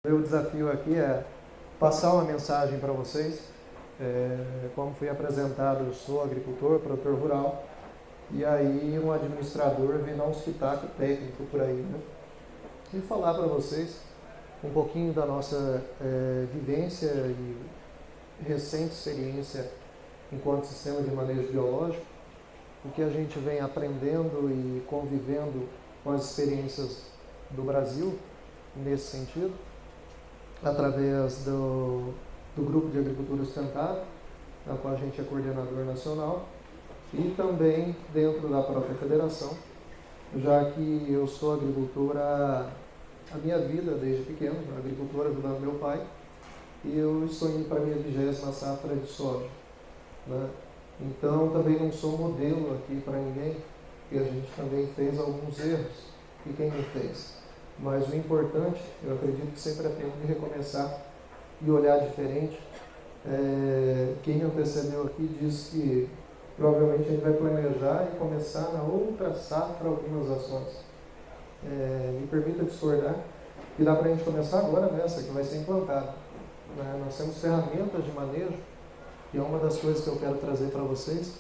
Meu desafio aqui é passar uma mensagem para vocês. Como fui apresentado, eu sou agricultor, produtor rural, e aí um administrador vem dar uns pitacos técnicos por aí, né? E falar para vocês um pouquinho da nossa vivência e recente experiência enquanto sistema de manejo biológico, o que a gente vem aprendendo e convivendo com as experiências do Brasil nesse sentido, através do Grupo de Agricultura Sustentável, na qual a gente é coordenador nacional, e também dentro da própria federação, já que eu sou agricultor a minha vida desde pequeno, agricultor ajudando meu pai, e eu estou indo para a minha 20ª safra de soja, né? Então também não sou modelo aqui para ninguém, porque a gente também fez alguns erros, e quem não fez? Mas o importante, eu acredito que sempre é tempo de recomeçar e olhar diferente. Quem me antecedeu aqui disse que provavelmente a gente vai planejar e começar na outra safra algumas ações. Me permita discordar, que dá para a gente começar agora nessa, que vai ser implantada. Nós temos ferramentas de manejo, e é uma das coisas que eu quero trazer para vocês,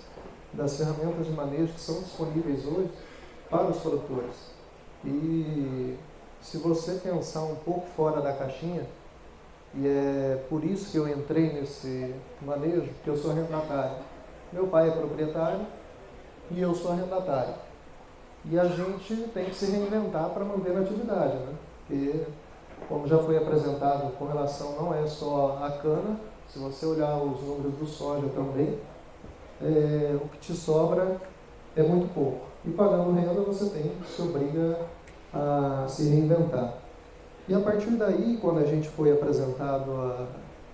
das ferramentas de manejo que são disponíveis hoje para os produtores. E se você pensar um pouco fora da caixinha, e é por isso que eu entrei nesse manejo, porque eu sou arrendatário. Meu pai é proprietário e eu sou arrendatário. E a gente tem que se reinventar para manter a atividade, né? Porque, como já foi apresentado, com relação não é só a cana, se você olhar os números do soja também, o que te sobra é muito pouco. E pagando renda você se obriga a se reinventar. E a partir daí, quando a gente foi apresentado a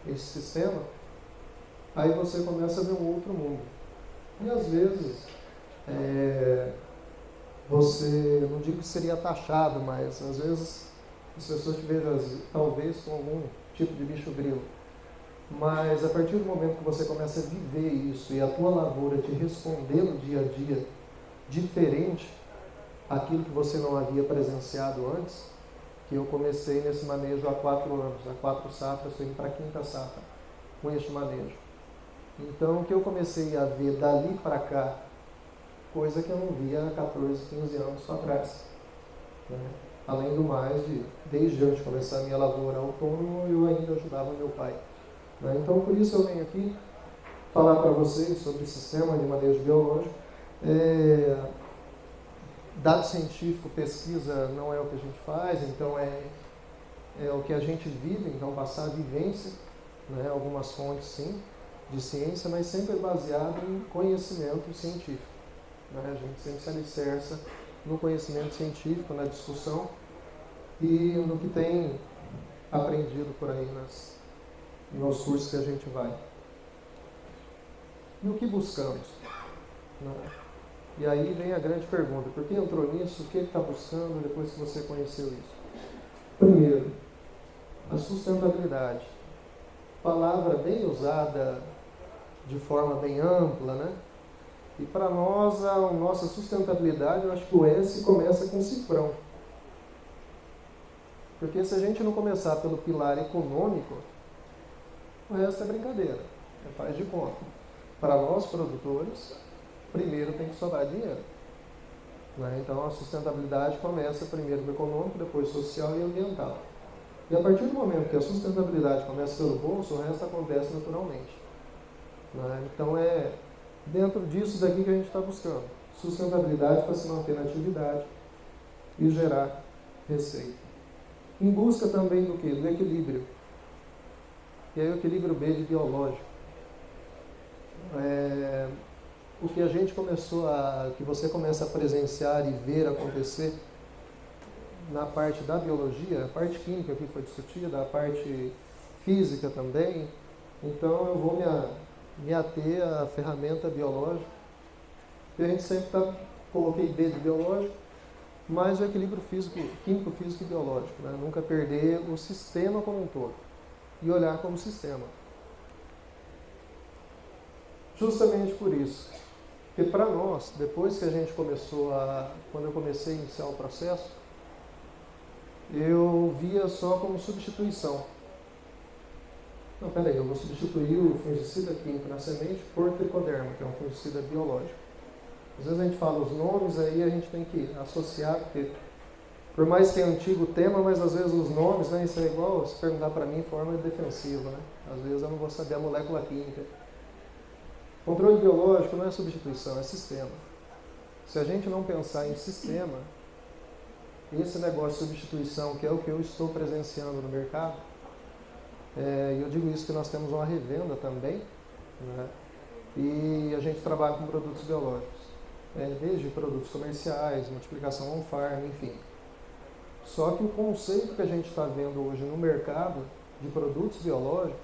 esse sistema, aí você começa a ver um outro mundo. E às vezes, você, não digo que seria taxado, mas às vezes as pessoas te vejam talvez com algum tipo de bicho grilo. Mas a partir do momento que você começa a viver isso e a tua lavoura te responder no dia a dia diferente aquilo que você não havia presenciado antes, que eu comecei nesse manejo há 4 anos, há 4 safras, estou indo para a 5ª safra com este manejo. Então, o que eu comecei a ver dali para cá, coisa que eu não via há 14, 15 anos atrás, né? Além do mais, desde antes de começar a minha lavoura autônoma, eu ainda ajudava meu pai, né? Então, por isso eu venho aqui falar para vocês sobre o sistema de manejo biológico. Dado científico, pesquisa não é o que a gente faz, então é o que a gente vive, então passar a vivência, né? Algumas fontes sim, de ciência, mas sempre baseado em conhecimento científico, né? A gente sempre se alicerça no conhecimento científico, na discussão e no que tem aprendido por aí nos cursos que a gente vai. E o que buscamos, né? E aí vem a grande pergunta, por que entrou nisso? O que está buscando depois que você conheceu isso? Primeiro, a sustentabilidade. Palavra bem usada de forma bem ampla, né? E para nós, a nossa sustentabilidade, eu acho que o S começa com cifrão. Porque se a gente não começar pelo pilar econômico, o resto é brincadeira, faz de conta. Para nós produtores, primeiro tem que sobrar dinheiro, né? Então a sustentabilidade começa primeiro no econômico, depois social e ambiental. E a partir do momento que a sustentabilidade começa pelo bolso, o resto acontece naturalmente, né? Então é dentro disso daqui que a gente está buscando. Sustentabilidade para se manter na atividade e gerar receita. Em busca também do quê? Do equilíbrio. E aí o equilíbrio B de biológico. O que a gente que você começa a presenciar e ver acontecer na parte da biologia, a parte química que foi discutida, a parte física também. Então eu vou me ater à ferramenta biológica, que a gente sempre coloquei B de biológico, mas o equilíbrio químico, físico e biológico, né? Nunca perder o sistema como um todo e olhar como sistema. Justamente por isso, porque para nós, depois que a gente quando eu comecei a iniciar o processo, eu via só como substituição. Não, peraí, eu vou substituir o fungicida químico na semente por tricoderma, que é um fungicida biológico. Às vezes a gente fala os nomes, aí a gente tem que associar, porque por mais que é antigo o tema, mas às vezes os nomes, né, isso é igual se perguntar para mim em forma defensiva, né? Às vezes eu não vou saber a molécula química. Controle biológico não é substituição, é sistema. Se a gente não pensar em sistema, esse negócio de substituição, que é o que eu estou presenciando no mercado, e eu digo isso que nós temos uma revenda também, né? E a gente trabalha com produtos biológicos, desde produtos comerciais, multiplicação on-farm, enfim. Só que o conceito que a gente está vendo hoje no mercado de produtos biológicos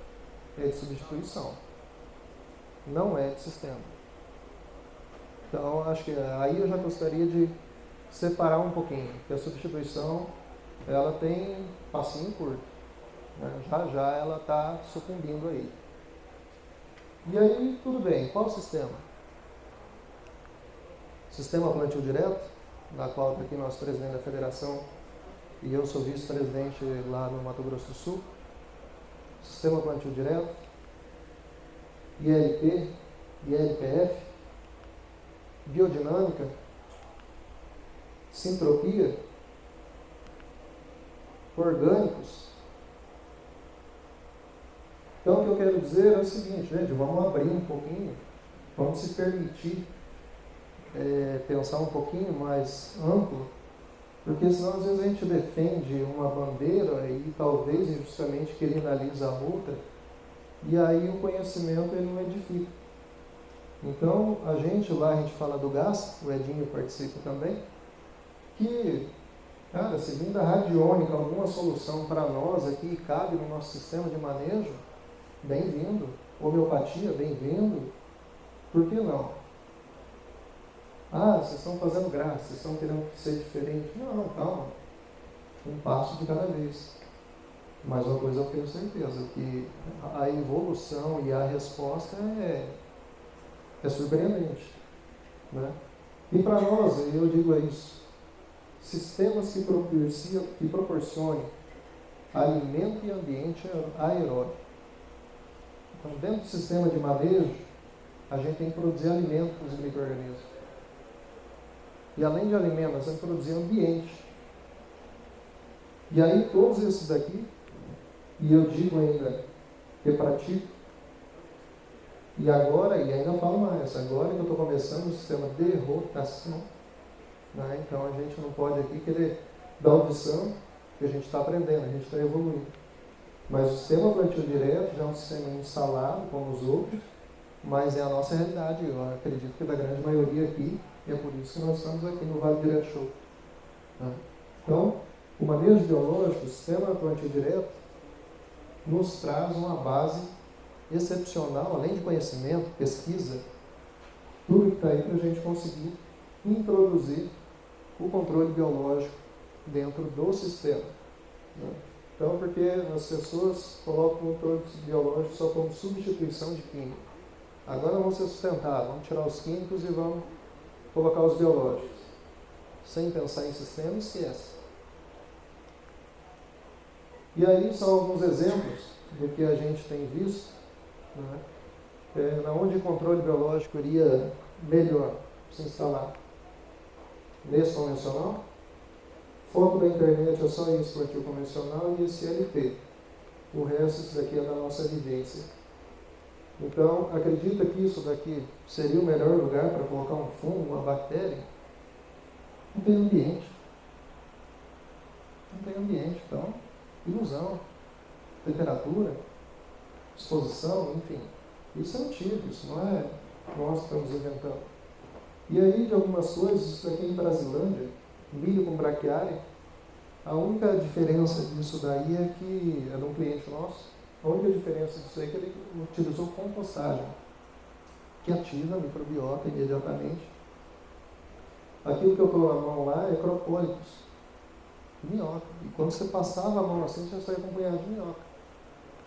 é de substituição, não é de sistema. Então, acho que aí eu já gostaria de separar um pouquinho, porque a substituição ela tem passinho curto, né? Já já ela está sucumbindo aí. E aí, tudo bem, qual o sistema? Sistema plantio direto, da qual aqui nós presidente da federação e eu sou vice-presidente lá no Mato Grosso do Sul. Sistema plantio direto, ILP, ILPF, biodinâmica, sintropia, orgânicos. Então, o que eu quero dizer é o seguinte, gente, vamos abrir um pouquinho, vamos se permitir pensar um pouquinho mais amplo, porque senão às vezes a gente defende uma bandeira e talvez injustamente criminaliza a outra, e aí o conhecimento ele não edifica. Então, a gente fala do gás, o Edinho participa também, que, cara, se vir da radiônica alguma solução para nós aqui, cabe no nosso sistema de manejo, bem-vindo. Homeopatia, bem-vindo. Por que não? Ah, vocês estão fazendo graça, vocês estão querendo ser diferente. Não, calma. Um passo de cada vez. Mas uma coisa eu tenho certeza, que a evolução e a resposta é surpreendente, né? E para nós, eu digo isso, sistemas que proporcionem alimento e ambiente aeróbio. Então, dentro do sistema de manejo, a gente tem que produzir alimento para os micro-organismos. E além de alimento, nós temos que produzir ambiente. E aí, todos esses daqui, e eu digo ainda que pratico, e agora, e ainda falo mais, agora que eu estou começando o sistema de rotação, né? Então a gente não pode aqui querer dar audição, porque a gente está aprendendo, a gente está evoluindo. Mas o sistema plantio direto já é um sistema instalado, como os outros, mas é a nossa realidade, eu acredito que da grande maioria aqui, e é por isso que nós estamos aqui no Vale Direto Show. Né? Então, o manejo biológico, o sistema plantio direto, nos traz uma base excepcional, além de conhecimento, pesquisa, tudo que está aí para a gente conseguir introduzir o controle biológico dentro do sistema. Né? Então, porque as pessoas colocam o controle biológico só como substituição de químico. Agora vamos ser sustentáveis, vamos tirar os químicos e vamos colocar os biológicos. Sem pensar em sistema, esquece. E aí são alguns exemplos do que a gente tem visto, né? Onde o controle biológico iria melhor se instalar. Nesse convencional, foco da internet é só isso, plantio convencional e esse LP. O resto, isso daqui é da nossa vivência. Então, acredita que isso daqui seria o melhor lugar para colocar um fungo, uma bactéria? Não tem ambiente. Não tem ambiente, então, ilusão, temperatura, exposição, enfim. Isso é antigo, isso não é nós que estamos inventando. E aí, de algumas coisas, isso daqui em Brasilândia, milho com braquiária, a única diferença disso daí é que, é de um cliente nosso, a única diferença disso aí é que ele utilizou compostagem, que ativa a microbiota imediatamente. Aquilo que eu estou na mão lá é cropólicos, minhoca. E quando você passava a mão assim, você saía com um punhado de minhoca.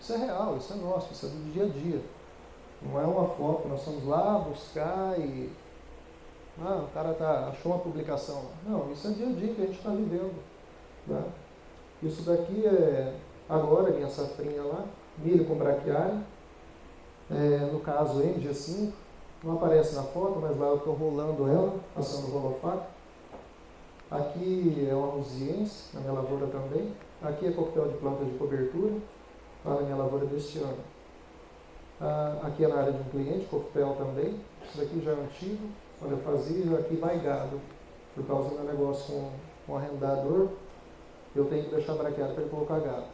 Isso é real, isso é nosso, isso é do dia a dia. Não é uma foto, nós vamos lá buscar e... o cara achou uma publicação. Não, isso é dia a dia que a gente está vivendo. Né? Isso daqui é agora minha safrinha lá, milho com braquiária, no caso MG5, não aparece na foto, mas lá eu estou rolando ela, passando o rolofato. Aqui é uma usiense, na minha lavoura também. Aqui é coquetel de plantas de cobertura, lá na minha lavoura deste ano. Aqui é na área de um cliente, coquetel também. Isso daqui já é antigo, quando eu fazia, aqui vai gado. Por causa do meu negócio com o arrendador, eu tenho que deixar braqueado para ele colocar gado.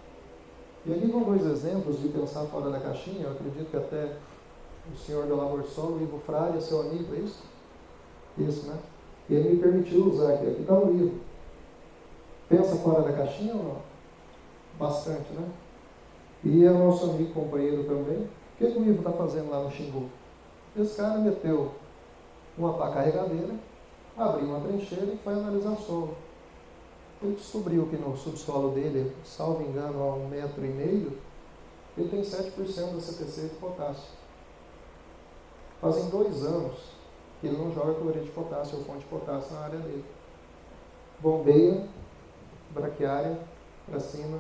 E aqui vão dois exemplos de pensar fora da caixinha. Eu acredito que até o senhor da Lavor Sol, Ivo Frade, é seu amigo, é isso? Isso, né? E ele me permitiu usar aqui. Aqui está o livro. Pensa fora da caixinha ou não? Bastante, né? E é o nosso amigo, companheiro também. O que o Ivo está fazendo lá no Xingu? Esse cara meteu uma pá carregadeira, abriu uma trincheira e foi analisar o solo. Ele descobriu que no subsolo dele, salvo engano, a 1,5 metro, ele tem 7% da CPC de potássio. Fazem 2 anos que ele não joga cloreto de potássio ou fonte de potássio na área dele. Bombeia, braquiária, para cima,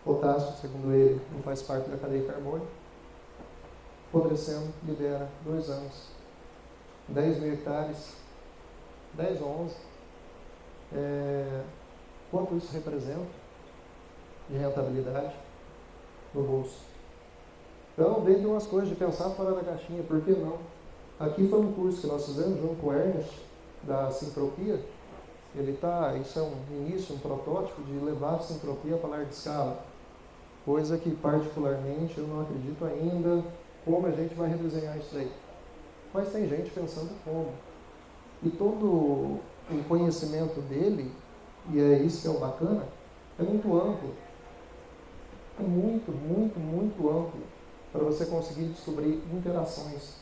potássio, segundo ele, não faz parte da cadeia carbônica. Apodrecendo, libera 2 anos. 10 mil hectares, 10 ou 11. Quanto isso representa de rentabilidade no bolso? Então, dentre umas coisas de pensar fora da caixinha, por que não? Aqui foi um curso que nós fizemos junto com o Ernest, da Sintropia. Isso é um início, um protótipo de levar a Sintropia para larga escala. Coisa que, particularmente, eu não acredito ainda como a gente vai redesenhar isso daí. Mas tem gente pensando como. E todo o conhecimento dele, e é isso que é o bacana, é muito amplo. É muito, muito, muito amplo para você conseguir descobrir interações.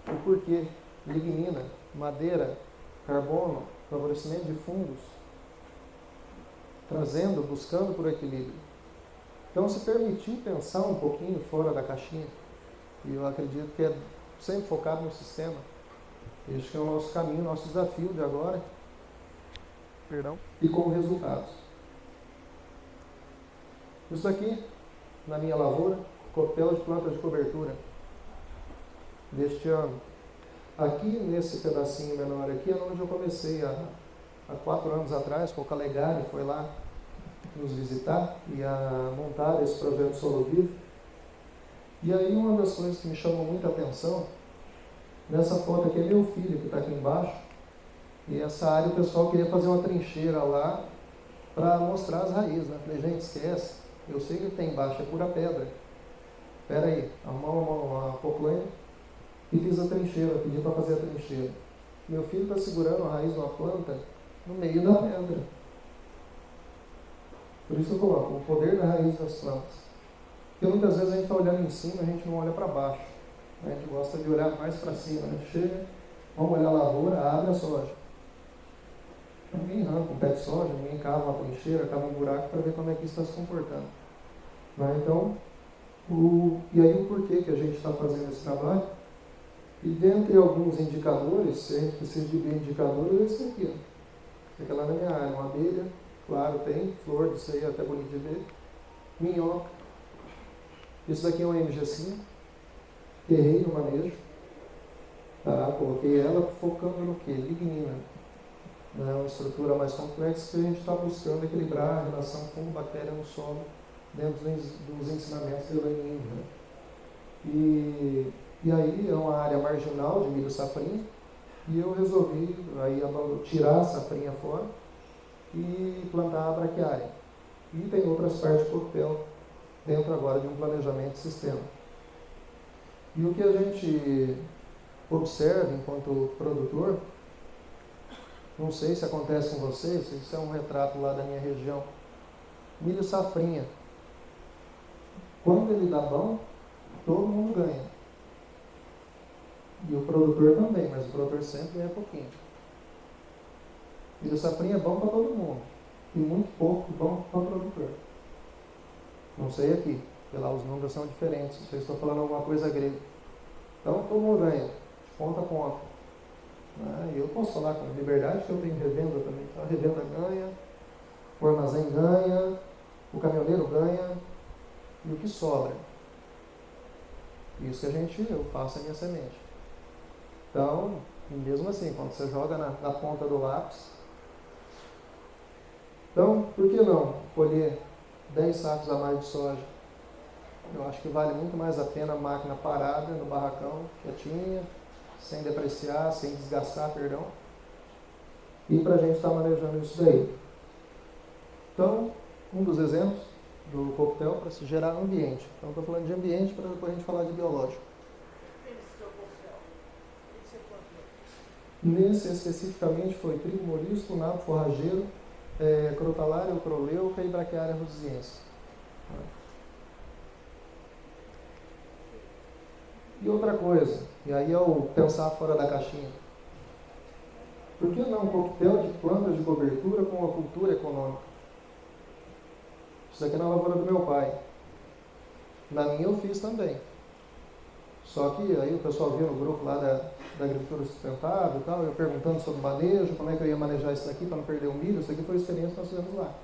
O porquê, lignina, madeira, carbono, favorecimento de fungos, buscando por equilíbrio. Então, se permitir pensar um pouquinho fora da caixinha, e eu acredito que é sempre focado no sistema. Este é o nosso caminho, nosso desafio de agora. E com resultados. Isso aqui, na minha lavoura, coquetel de plantas de cobertura deste ano. Aqui, nesse pedacinho menor aqui, é onde eu comecei há 4 anos atrás, com o Calegari, foi lá nos visitar e a montar esse projeto Solo Vivo. E aí uma das coisas que me chamou muita atenção, nessa foto aqui é meu filho que está aqui embaixo, e essa área o pessoal queria fazer uma trincheira lá para mostrar as raízes, né? Falei, gente, esquece, eu sei que tem embaixo, é pura pedra. Espera aí, arrumamos a poplânea e fiz a trincheira, pedi para fazer a trincheira. Meu filho está segurando a raiz de uma planta no meio da pedra. Por isso eu coloco o poder da raiz das plantas. Porque muitas vezes a gente está olhando em cima, a gente não olha para baixo. A gente gosta de olhar mais para cima. A gente chega, vamos olhar a lavoura, abre a soja. Ninguém arranca um pé de soja, ninguém cava uma trincheira, cava um buraco para ver como é que isso está se comportando. Então, e aí o porquê que a gente está fazendo esse trabalho? E dentre alguns indicadores, se a gente precisa de indicadores, é esse aqui. Esse aqui é lá na minha área, uma abelha, claro, tem flor, isso aí é até bonito de ver. Minhoca. Isso daqui é um MG5, errei no manejo, tá? Coloquei ela focando no que? Lignina. É uma estrutura mais complexa que a gente está buscando equilibrar a relação fungo-bactéria no solo dentro dos ensinamentos do Lenin. Né? E aí é uma área marginal de milho safrinha e eu resolvi aí tirar a safrinha fora e plantar a braquiária. E tem outras partes de coquetel dentro agora de um planejamento de sistema. E o que a gente observa enquanto produtor, não sei se acontece com vocês, isso é um retrato lá da minha região, milho safrinha. Quando ele dá bom, todo mundo ganha. E o produtor também, mas o produtor sempre ganha pouquinho. Milho safrinha é bom para todo mundo, e muito pouco bom para o produtor. Não sei aqui, porque lá os números são diferentes, se eu estou falando alguma coisa grega. Então todo mundo ganha, de ponta a ponta. E eu posso falar com liberdade que eu tenho revenda também. A revenda ganha, o armazém ganha, o caminhoneiro ganha, e o que sobra? Isso que eu faço a minha semente. Então, mesmo assim, quando você joga na ponta do lápis, então, por que não colher 10 sacos a mais de soja? Eu acho que vale muito mais a pena a máquina parada no barracão, quietinha, sem depreciar, sem desgastar, perdão, e para a gente estar manejando isso daí. Então, um dos exemplos do coquetel para se gerar ambiente. Então, estou falando de ambiente para depois a gente falar de biológico. Nesse especificamente foi trigo morisco, nabo forrageiro, crotalária, ocroleuca e braquiária rosiense. E outra coisa, e aí é o pensar fora da caixinha. Por que não um coquetel de plantas de cobertura com uma cultura econômica? Isso aqui é na lavoura do meu pai. Na minha eu fiz também. Só que aí o pessoal viu no grupo lá da agricultura sustentável e tal, eu perguntando sobre manejo, como é que eu ia manejar isso daqui para não perder o milho. Isso aqui foi a experiência que nós fizemos lá.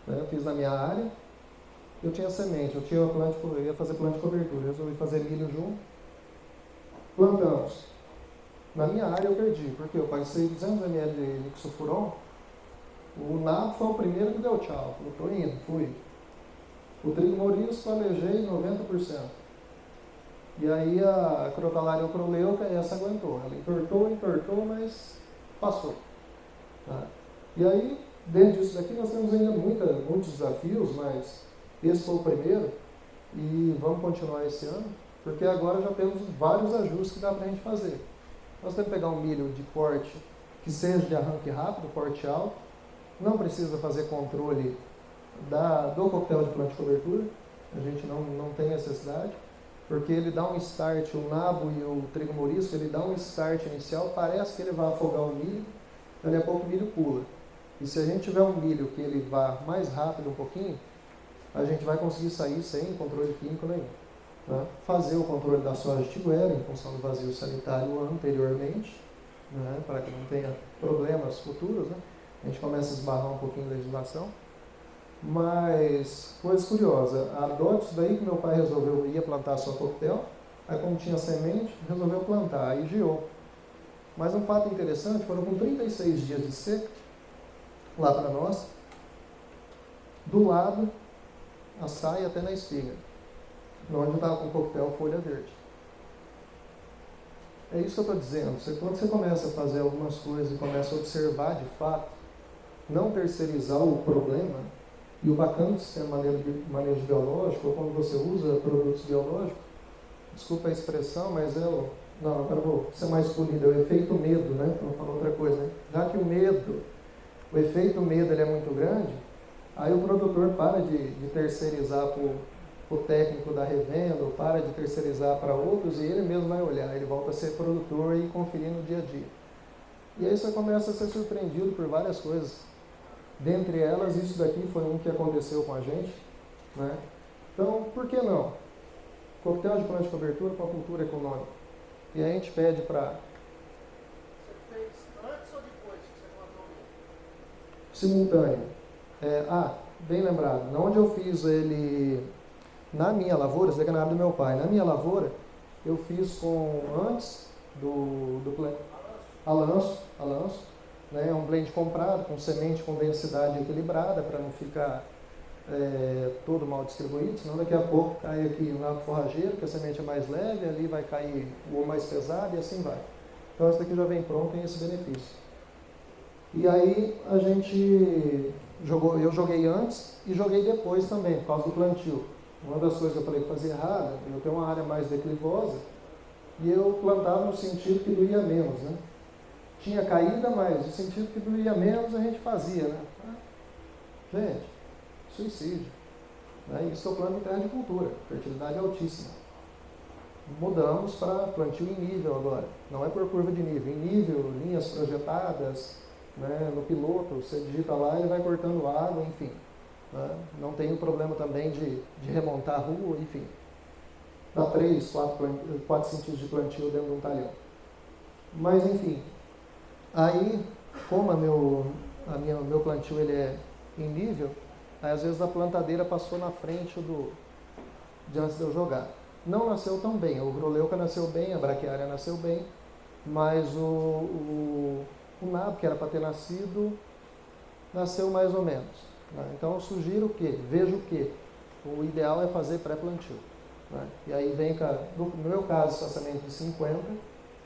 Eu fiz na minha área, eu tinha semente, eu ia fazer planta de cobertura, resolvi fazer milho junto. Plantamos. Na minha área eu perdi, porque eu passei 200 ml de Lixofuron, o nabo foi o primeiro que deu tchau, falou, estou indo, fui. O trigo morisco planejei 90%. E aí a crotalária ocroleuca, essa aguentou. Ela entortou, mas passou. Tá? E aí, dentro disso daqui, nós temos ainda muitos desafios, mas esse foi o primeiro. E vamos continuar esse ano, porque agora já temos vários ajustes que dá para a gente fazer. Nós temos que pegar um milho de porte que seja de arranque rápido, porte alto. Não precisa fazer controle do coquetel de planta de cobertura. A gente não tem necessidade. Porque ele dá um start, o nabo e o trigo morisco, ele dá um start inicial, parece que ele vai afogar o milho, daqui a pouco o milho pula. E se a gente tiver um milho que ele vá mais rápido um pouquinho, a gente vai conseguir sair sem controle químico nenhum. Né? Fazer o controle da soja tiguera em função do vazio sanitário anteriormente, né? Para que não tenha problemas futuros. Né? A gente começa a esbarrar um pouquinho na legislação. Mas, coisa curiosa, a DOTS daí que meu pai resolveu ia plantar sua coquetel, aí como tinha semente, resolveu plantar, aí geou. Mas um fato interessante, foram com 36 dias de seca, lá para nós, do lado, a saia até na espiga, onde eu estava com o coquetel folha verde. É isso que eu estou dizendo, quando você começa a fazer algumas coisas e começa a observar de fato, não terceirizar o problema. E o bacana do sistema de manejo biológico, ou quando você usa produtos biológicos, desculpa a expressão, mas agora vou ser mais polido, é o efeito medo, né? Para não falar outra coisa, né? Já que o efeito medo ele é muito grande, aí o produtor para de terceirizar para o técnico da revenda, ou para de terceirizar para outros, e ele mesmo vai olhar, ele volta a ser produtor e conferir no dia a dia. E aí você começa a ser surpreendido por várias coisas. Dentre elas, isso daqui foi um que aconteceu com a gente. Né? Então, por que não? Coquetel de planta de cobertura com a cultura econômica. E a gente pede para... Você fez antes ou depois que você plantou o milho? Simultâneo. Bem lembrado. Onde eu fiz ele... Na minha lavoura, isso daqui é na área do meu pai. Na minha lavoura, eu fiz antes do plano. Alanço. Né, um blend comprado, com semente com densidade equilibrada, para não ficar todo mal distribuído, senão daqui a pouco cai aqui um nabo forrageiro, que a semente é mais leve, ali vai cair o mais pesado e assim vai. Então esse daqui já vem pronto, tem esse benefício. E aí eu joguei antes e joguei depois também, por causa do plantio. Uma das coisas que eu falei que fazia errado, eu tenho uma área mais declivosa, e eu plantava no sentido que doía menos, né? Tinha caída, mas no sentido que doía menos a gente fazia, né? Gente, suicídio. Né? Isso é o plano de terra de cultura, fertilidade altíssima. Mudamos para plantio em nível agora. Não é por curva de nível, em nível, linhas projetadas, né? No piloto, você digita lá e ele vai cortando água, enfim. Né? Não tem o problema também de remontar a rua, enfim. Dá 3, 4 centímetros de plantio dentro de um talhão. Mas, enfim, aí, como meu plantio ele é em nível, aí às vezes a plantadeira passou na frente de antes de eu jogar. Não nasceu tão bem, o Groleuca nasceu bem, a Braquiária nasceu bem, mas o nabo, que era para ter nascido, nasceu mais ou menos. Né? Então eu sugiro que, vejo que o ideal é fazer pré-plantio. Né? E aí vem, no meu caso, espaçamento de 50,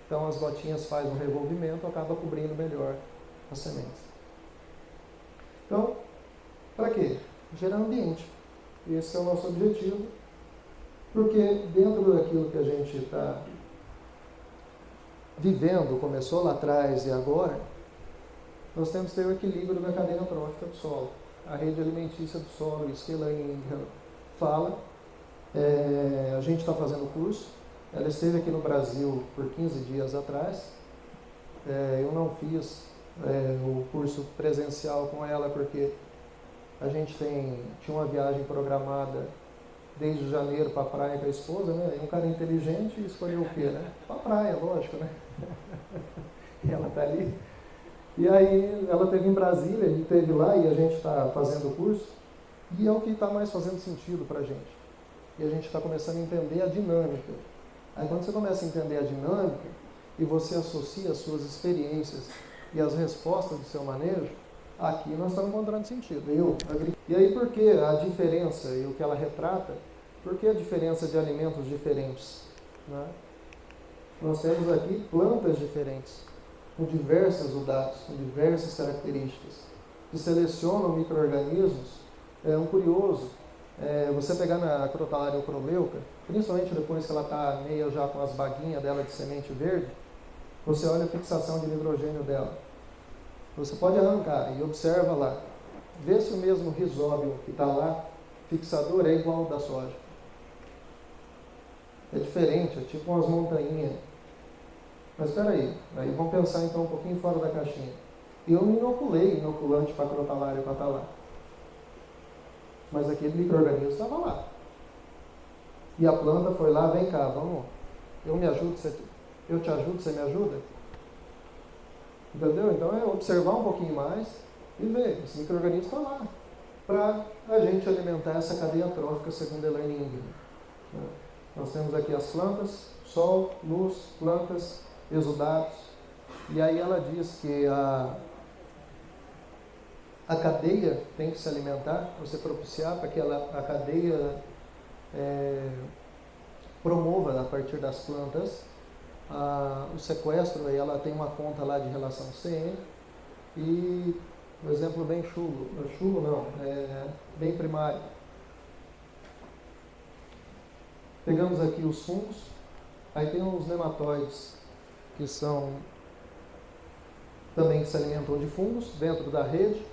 então as gotinhas fazem um revolvimento, acaba cobrindo melhor as sementes. Então, para quê? Gerar ambiente. Esse é o nosso objetivo, porque dentro daquilo que a gente está vivendo, começou lá atrás e agora, nós temos que ter o equilíbrio da cadeia trófica do solo. A rede alimentícia do solo, isso que a Elaine Ingram fala. A gente está fazendo o curso. Ela esteve aqui no Brasil por 15 dias atrás. Eu não fiz o curso presencial com ela porque a gente tinha uma viagem programada desde janeiro para a praia com a esposa, né? E um cara inteligente escolheu o quê, né? Para a praia, lógico, né? E ela está ali. E aí ela esteve em Brasília, ele esteve lá e a gente está fazendo o curso. E é o que está mais fazendo sentido para a gente. E a gente está começando a entender a dinâmica. Aí quando você começa a entender a dinâmica e você associa as suas experiências e as respostas do seu manejo, aqui nós estamos encontrando sentido. E aí por que a diferença e o que ela retrata? Por que a diferença de alimentos diferentes? Né? Nós temos aqui plantas diferentes, com diversas udatos, com diversas características, que selecionam micro-organismos. Um curioso, você pegar na Crotalária ocroleuca, principalmente depois que ela está meio já com as baguinhas dela de semente verde, você olha a fixação de nitrogênio dela. Você pode arrancar e observa lá. Vê se o mesmo rizóbio que está lá, fixador, é igual ao da soja. É diferente, é tipo umas montanhas. Mas espera aí vamos pensar então um pouquinho fora da caixinha. Eu não inoculei inoculante para Crotalária para estar lá. Mas aquele micro-organismo estava lá. E a planta foi lá, vem cá, vamos, eu te ajudo, você me ajuda? Entendeu? Então é observar um pouquinho mais e ver, esse micro-organismo está lá, para a gente alimentar essa cadeia trófica, segundo Elaine Ingram. Nós temos aqui as plantas, sol, luz, plantas, exudatos, e aí ela diz que a cadeia tem que se alimentar, você propiciar para que a cadeia promova a partir das plantas o sequestro. Aí ela tem uma conta lá de relação CN e um exemplo bem bem primário. Pegamos aqui os fungos, aí tem os nematóides que são também que se alimentam de fungos dentro da rede,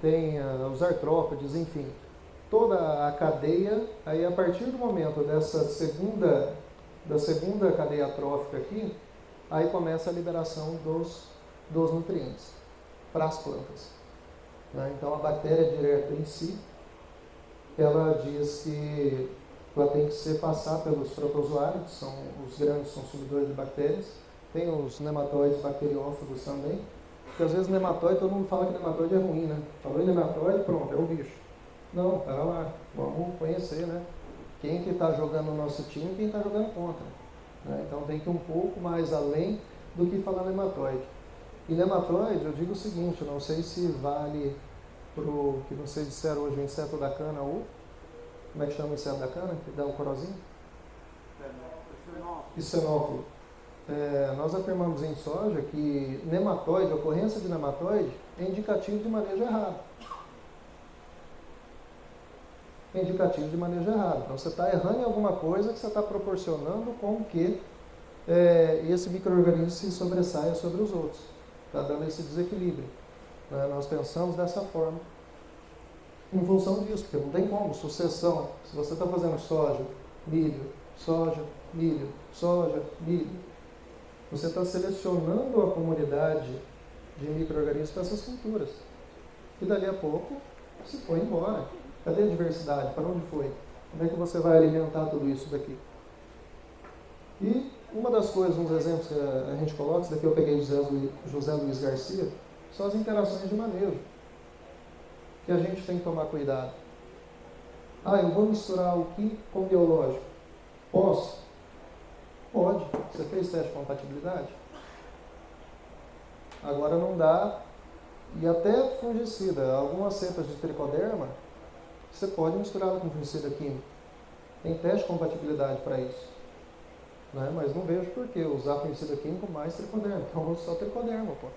tem os artrópodes, enfim, toda a cadeia. Aí a partir do momento da segunda cadeia trófica aqui, aí começa a liberação dos nutrientes para as plantas. Né? Então a bactéria direta em si, ela diz que ela tem que passar pelos protozoários, que são os grandes consumidores de bactérias. Tem os nematóides bacteriófagos também, porque às vezes nematóide, todo mundo fala que nematóide é ruim, né? Falou em nematóide, pronto, é o bicho. Não, pera lá, vamos conhecer, né? Quem que está jogando no nosso time e quem está jogando contra. Né? Então tem que ir um pouco mais além do que falar nematóide. E nematóide, eu digo o seguinte, eu não sei se vale para o que vocês disseram hoje, o inseto da cana, ou como é que chama o inseto da cana, que dá um corozinho? Xenófilo. Nós afirmamos em soja que nematóide, ocorrência de nematóide, é indicativo de manejo errado. É indicativo de manejo errado. Então você está errando em alguma coisa que você está proporcionando com que esse micro-organismo se sobressaia sobre os outros. Está dando esse desequilíbrio. Nós pensamos dessa forma. Em função disso, porque não tem como, sucessão. Se você está fazendo soja, milho, soja, milho, soja, milho, você está selecionando a comunidade de micro-organismos para essas culturas. E dali a pouco se foi embora. Cadê a diversidade? Para onde foi? Como é que você vai alimentar tudo isso daqui? E uma das coisas, uns exemplos que a gente coloca, isso daqui eu peguei do José Luiz Garcia, são as interações de manejo. que a gente tem que tomar cuidado. Ah, eu vou misturar o químico com o biológico. Posso? Pode. Você fez teste de compatibilidade? Agora não dá. E até fungicida, algumas cepas de tricoderma, você pode misturar com fungicida químico. Tem teste de compatibilidade para isso. Né? Mas não vejo por que usar fungicida químico mais tricoderma. Então eu uso só tricoderma, pô.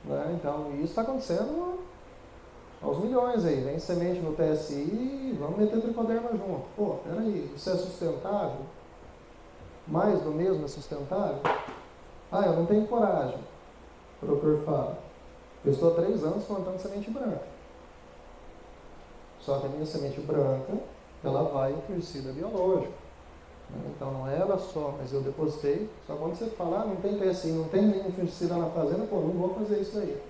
Né? Então isso está acontecendo aos milhões aí. Vem semente no TSI, vamos meter tricoderma junto. Pô, peraí, isso é sustentável? Mais do mesmo é sustentável? Ah, eu não tenho coragem. O doutor fala. Eu estou há 3 anos plantando semente branca. Só que a minha semente branca, ela vai em fungicida biológico. Então não é ela só, mas eu depositei. Só quando você fala, ah, não tem TSI, não tem nenhum fungicida na fazenda, pô, não vou fazer isso aí.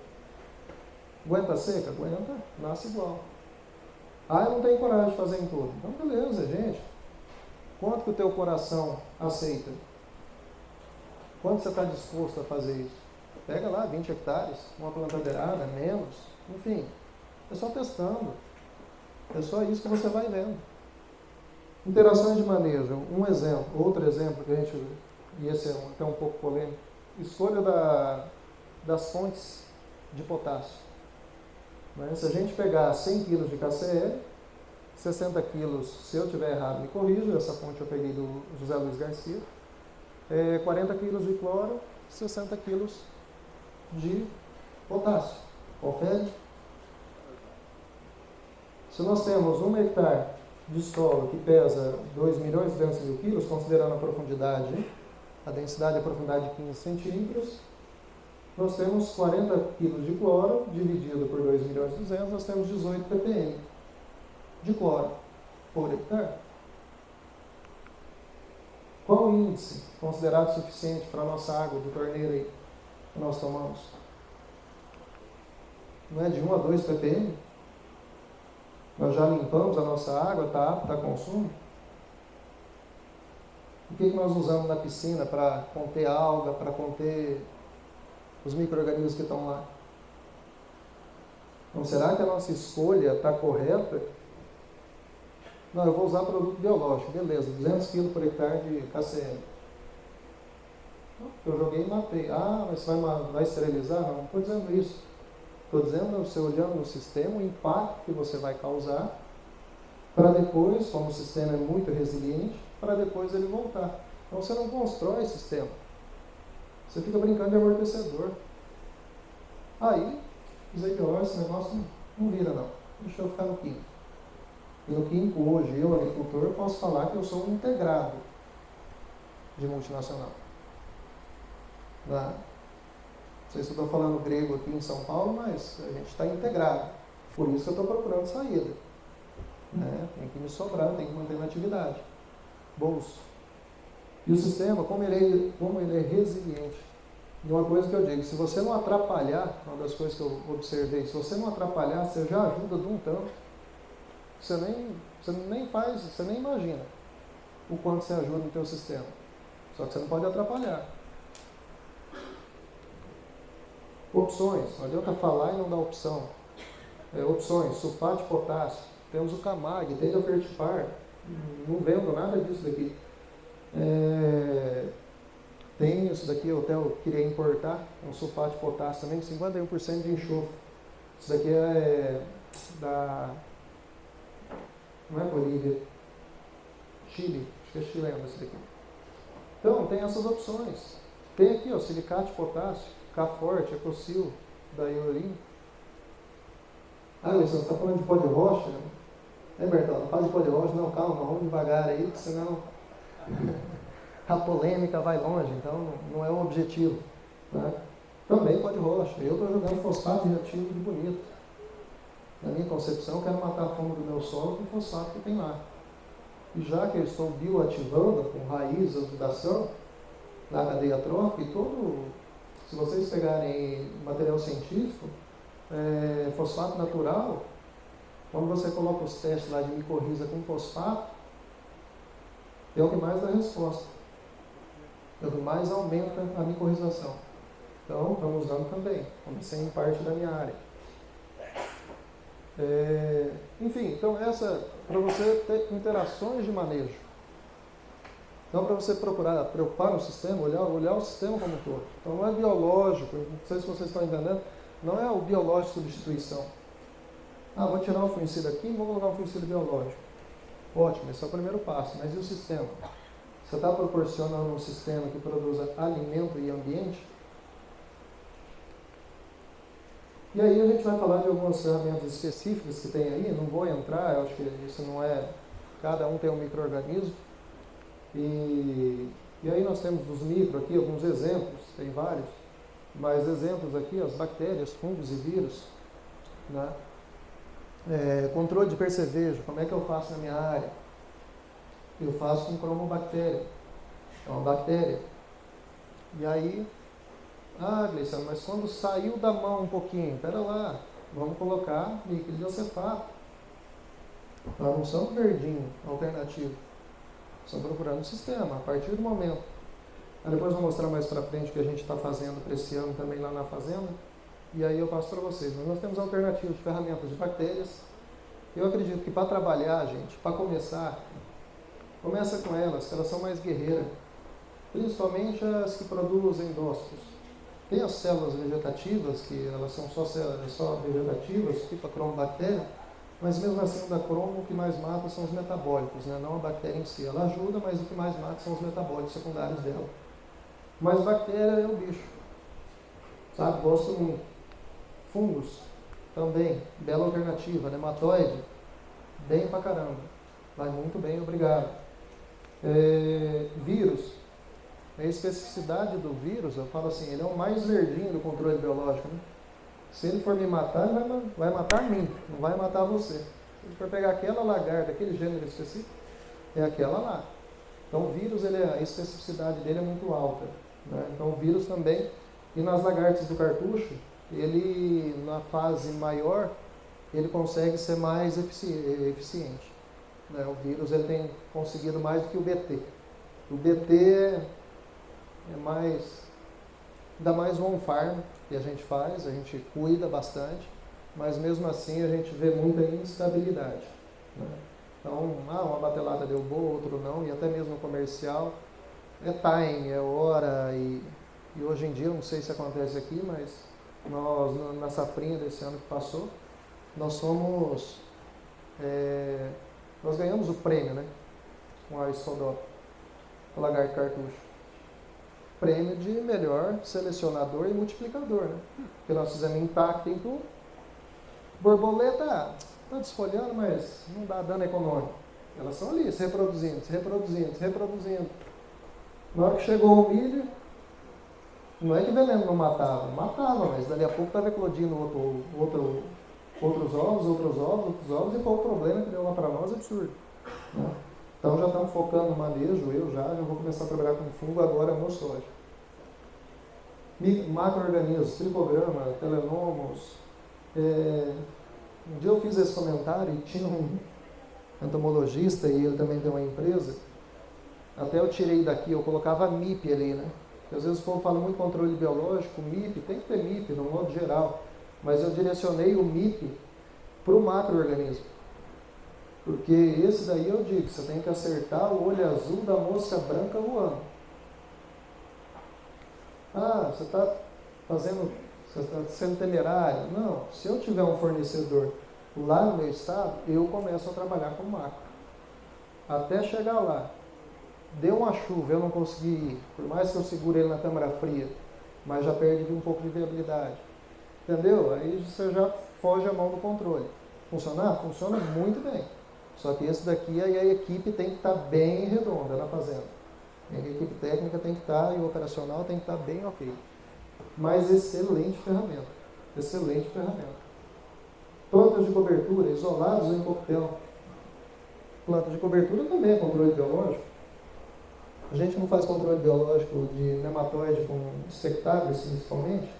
Aguenta seca? Aguenta, nasce igual. Ah, eu não tenho coragem de fazer em tudo. Então beleza, gente. Quanto que o teu coração aceita? Quanto você está disposto a fazer isso? Pega lá 20 hectares, uma plantadeirada, menos, enfim. É só testando. É só isso que você vai vendo. Interações de manejo. Um exemplo, outro exemplo que a gente, e esse é até um pouco polêmico, escolha das fontes de potássio. Mas se a gente pegar 100 kg de KCl, 60 kg, se eu tiver errado, me corrija, essa fonte eu peguei do José Luiz Garcia, 40 kg de cloro, 60 kg de potássio. Confere? Se nós temos 1 hectare de solo que pesa 2.200.000 quilos, considerando a profundidade, a densidade e a profundidade de 15 centímetros, nós temos 40 kg de cloro, dividido por 2.200.000, nós temos 18 ppm de cloro por hectare. Qual o índice considerado suficiente para a nossa água de torneira aí, que nós tomamos? Não é de 1 a 2 ppm? Nós já limpamos a nossa água, está apta a consumo? O que nós usamos na piscina para conter alga, para conter os micro-organismos que estão lá? Então, será que a nossa escolha está correta? Não, eu vou usar produto biológico, beleza, 200 kg por hectare de KCl. Eu joguei e matei. Ah, mas você vai esterilizar? Não estou dizendo isso. Estou dizendo, você olhando no sistema, o impacto que você vai causar, para depois, como o sistema é muito resiliente, para depois ele voltar. Então você não constrói sistema. Você fica brincando de amortecedor. Aí, dizer que esse negócio não vira não. Deixa eu ficar no químico. E no químico hoje, eu, agricultor, posso falar que eu sou um integrado de multinacional. Não sei se eu estou falando grego aqui em São Paulo, mas a gente está integrado. Por isso que eu estou procurando saída. Né? Tem que me sobrar, tem que manter na atividade. Bolso. E o sistema, como ele é resiliente. E uma coisa que eu digo, se você não atrapalhar, uma das coisas que eu observei, se você não atrapalhar, você já ajuda de um tanto. Você nem imagina o quanto você ajuda no teu sistema. Só que você não pode atrapalhar. Opções, não adianta falar e não dar opção. Opções, sulfato de potássio, temos o Camag, tem a Fertipar, não vendo nada disso daqui. Tem isso daqui, eu até queria importar, um sulfato de potássio também, 51% de enxofre. Isso daqui é não é Bolívia, Chile, acho que é chileno isso daqui. Então, tem essas opções. Tem aqui, silicato de potássio, K-Forte, Ecosil, da Iorim. Ah, Wilson, você está falando de pó de rocha? Bertão, não fala de pó de rocha, não, calma, vamos devagar aí, porque senão a polêmica vai longe, então não é o objetivo. Né? Também pó de rocha, eu estou jogando fosfato reativo de bonito. Na minha concepção, eu quero matar a fome do meu solo com o fosfato que tem lá. E já que eu estou bioativando com raiz, azudação, na cadeia trófica e todo, se vocês pegarem material científico, fosfato natural, quando você coloca os testes lá de micorriza com fosfato, é o que mais dá resposta. É o que mais aumenta a micorrização. Então, estamos usando também, como sem parte da minha área. Enfim, então essa, para você ter interações de manejo. Então, para você preocupar no sistema, olhar o sistema como um todo. Então, não é biológico, não sei se vocês estão entendendo, não é o biológico de substituição. Vou tirar um fungicida aqui e vou colocar um fungicida biológico. Ótimo, esse é o primeiro passo, mas e o sistema? Você está proporcionando um sistema que produza alimento e ambiente? E aí a gente vai falar de algumas ferramentas específicas que tem aí, não vou entrar, eu acho que isso não é... Cada um tem um micro-organismo. E aí nós temos dos micro aqui alguns exemplos, tem vários, mas exemplos aqui, as bactérias, fungos e vírus, né? Controle de percevejo, como é que eu faço na minha área? Eu faço com cromobactéria, é uma bactéria. E aí, Gleiciano, mas quando saiu da mão um pouquinho, pera lá, vamos colocar níquel de acefato. Nós não somos verdinho alternativo. Estão procurando o sistema, a partir do momento. Depois eu vou mostrar mais para frente o que a gente está fazendo para esse ano também lá na fazenda. E aí eu passo para vocês. Mas nós temos alternativas de ferramentas de bactérias. Eu acredito que para trabalhar, gente, para começar, começa com elas, que elas são mais guerreiras. Principalmente as que produzem endócitos. Tem as células vegetativas, que elas são só vegetativas, tipo a cromobactéria. Mas mesmo assim, da cromo, o que mais mata são os metabólicos, né? Não a bactéria em si. Ela ajuda, mas o que mais mata são os metabólicos secundários dela. Mas bactéria é o bicho. Sabe? Gosto muito. Fungos, também. Bela alternativa. Nematóide, bem pra caramba. Vai muito bem, obrigado. Vírus. A especificidade do vírus, eu falo assim, ele é o mais verdinho do controle biológico, né? Se ele for me matar, ele vai matar a mim, não vai matar você. Se ele for pegar aquela lagarta, aquele gênero específico, é aquela lá. Então o vírus, a especificidade dele é muito alta, né? Então o vírus também, e nas lagartas do cartucho, ele na fase maior, ele consegue ser mais eficiente. Né? O vírus ele tem conseguido mais do que o BT. O BT é mais... Ainda mais o on-farm que a gente faz, a gente cuida bastante, mas mesmo assim a gente vê muita instabilidade. Né? Então, uma batelada deu boa, outro não, e até mesmo no comercial, é time, é hora, e hoje em dia, não sei se acontece aqui, mas nós, na safrinha desse ano que passou, nós ganhamos o prêmio, né? Com a Escodó, o lagarto cartucho. Prêmio de melhor selecionador e multiplicador, né? Porque nós fizemos impacto em tudo. Borboleta está desfolhando, mas não dá dano econômico. Elas estão ali, se reproduzindo. Na hora que chegou o milho, não é que veneno não matava, mas dali a pouco estava eclodindo outros ovos, e foi o problema que deu lá para nós absurdo. Né? Então já estamos focando no manejo, eu já vou começar a trabalhar com fungo agora no soja. Macro-organismos, tricograma, telenomos. Um dia eu fiz esse comentário e tinha um entomologista, e ele também tem uma empresa, até eu tirei daqui, eu colocava MIP ali, né? Porque às vezes o povo fala muito controle biológico, MIP, tem que ter MIP no modo geral, mas eu direcionei o MIP para o macro-organismo. Porque esse daí eu digo, você tem que acertar o olho azul da mosca branca voando. Você está sendo temerário. Não, se eu tiver um fornecedor lá no meu estado, eu começo a trabalhar com macro. Até chegar lá. Deu uma chuva, eu não consegui ir. Por mais que eu segure ele na câmara fria, mas já perdi um pouco de viabilidade. Entendeu? Aí você já foge a mão do controle. Funcionar? Funciona muito bem. Só que esse daqui, aí a equipe tem que estar bem redonda na fazenda. A equipe técnica tem que estar, e o operacional tem que estar bem ok. Mas excelente ferramenta. Excelente ferramenta. Plantas de cobertura, isolados em coquetel. Planta de cobertura também é controle biológico. A gente não faz controle biológico de nematóide com insectáveis, principalmente.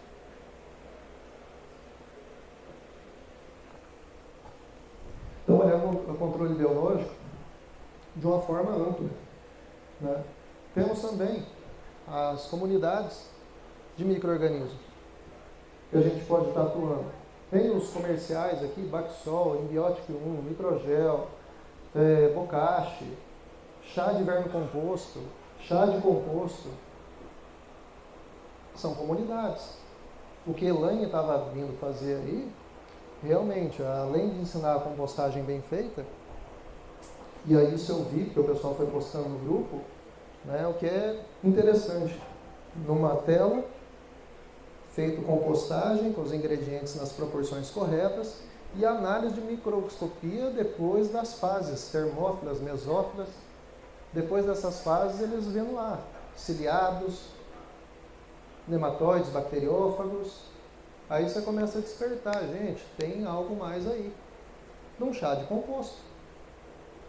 Então, olhar o controle biológico de uma forma ampla. Né? Temos também as comunidades de micro-organismos que a gente pode estar atuando. Tem os comerciais aqui, Baxol, Embiotic 1, Microgel, Bocashi, chá de verme composto, chá de composto. São comunidades. O que Elaine estava vindo fazer aí, realmente, além de ensinar a compostagem bem feita, e aí isso eu vi, porque o pessoal foi postando no grupo, né, o que é interessante, numa tela, feito compostagem, com os ingredientes nas proporções corretas, e análise de microscopia depois das fases, termófilas, mesófilas. Depois dessas fases, eles vendo lá, ciliados, nematóides, bacteriófagos. Aí você começa a despertar, gente, tem algo mais aí, num chá de composto.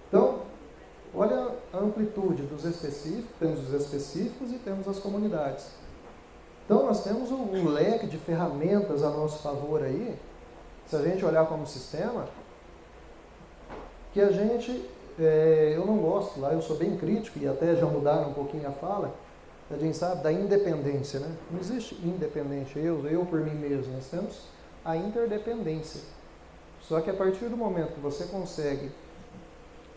Então, olha a amplitude dos específicos, temos os específicos e temos as comunidades. Então, nós temos um leque de ferramentas a nosso favor aí, se a gente olhar como sistema, que a gente, eu não gosto lá, eu sou bem crítico, e até já mudaram um pouquinho a fala, a gente sabe da independência, né? Não existe independente, eu por mim mesmo, nós temos a interdependência. Só que a partir do momento que você consegue